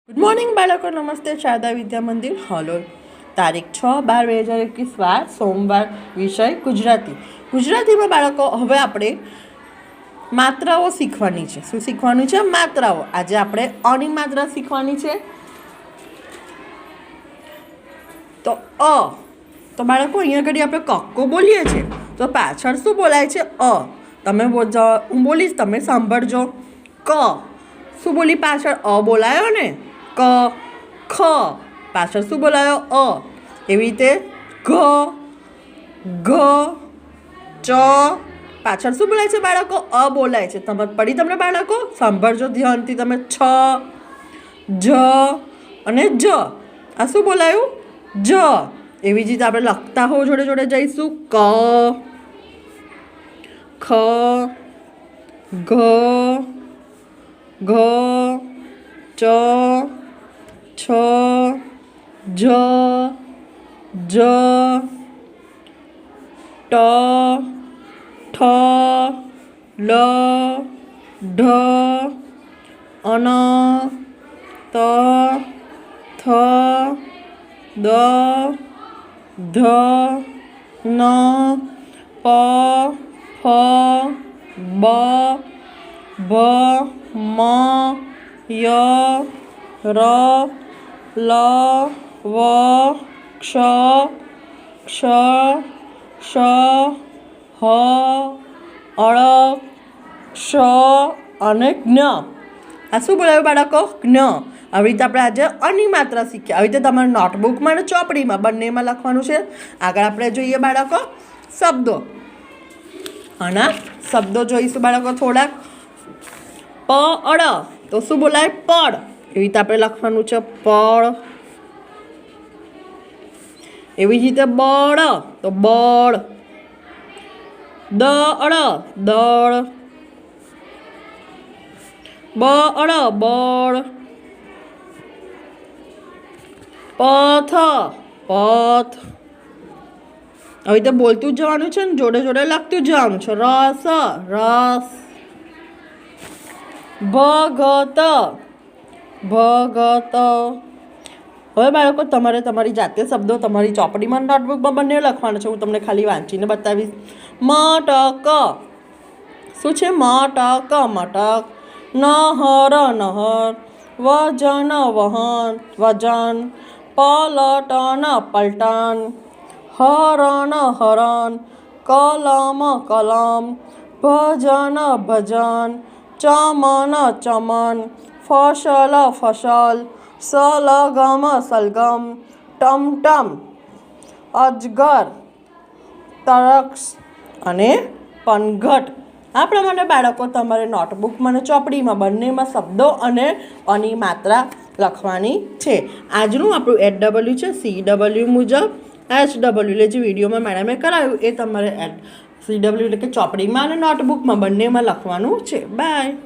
Good morning બાળકો, નમસ્તે. શારદા વિદ્યા મંદિર હાલોલ. તારીખ 6/12/2021 વાર સોમવાર. વિષય ગુજરાતી. ગુજરાતીમાં બાળકો હવે આપણે માત્રાઓ શીખવાની છે. શું શીખવાનું છે? માત્રાઓ. આજે આપણે અની માત્રા શીખવાની છે. તો તો બાળકો અહીંયા ઘડી આપણે કક્કો બોલીએ છીએ તો પાછળ શું બોલાય છે? તમે હું બોલીશ, તમે સાંભળજો. ક શું બોલી પાછળ બોલાયો ને? ક ખ પાછળ શું બોલાયો? એવી રીતે ઘ ચ પાછળ શું બોલાય છે બાળકો? બોલાય છે. તમે પડી તમને બાળકો? સાંભળજો ધ્યાનથી તમે. છ જ અને જ આ શું બોલાયું? જ. એવી જ રીતે આપણે લખતા હોવ જોડે જોડે જઈશું. ક ખ ઘ ચ છ જ ટ ઠ લ ઢ અન ત થ દ ધ ન પ ફ બ ભ મ ય ર લ વ ક્ષ ક્ષ શ હ અળ ક્ષ અને જ્ઞ. આ શું બોલાયું બાળકો? જ્ઞ. આવી રીતે આપણે આજે અની માત્રા શીખ્યા. આવી રીતે તમારા નોટબુકમાં અને ચોપડીમાં બંનેમાં લખવાનું છે. આગળ આપણે જોઈએ બાળકો શબ્દો. આના શબ્દો જોઈશું બાળકો થોડાક. પડ તો શું બોલાય? પડ. એવી રીતે આપણે લખવાનું છે. પડ. એવી જ રીતે બળ તો બળ. દળ દળ. બળ બળ. પથ પથ. આવી રીતે બોલતું જ જવાનું છે ને જોડે જોડે લખતું જ જવાનું છે. રસ રસ. ભગત ભગત. હવે બાળકો તમારે તમારી જાતે શબ્દો તમારી ચોપડીમાં નોટબુકમાં બંને લખવાના છે. હું તમને ખાલી વાંચીને બતાવીશ. મટક શું છે? મટક મટક. નહર નહર. વજન વહન વજન. પલટન પલટન. હરણ હરણ. કલમ કલમ. ભજન ભજન. ચમન ચમન. ફસલ ફસલ. સલગમ સલગમ. ટમટમ. અજગર તરક્ષ અને પનઘટ. આ પ્રમાણે બાળકો તમારે નોટબુકમાં અને ચોપડીમાં બંનેમાં શબ્દો અને અની માત્રા લખવાની છે. આજનું આપણું HW છે. CW મુજબ HW એટલે જે વિડીયોમાં મેડમે કરાવ્યું એ તમારે CW એટલે કે ચોપડીમાં અને નોટબુકમાં બંનેમાં લખવાનું છે. બાય.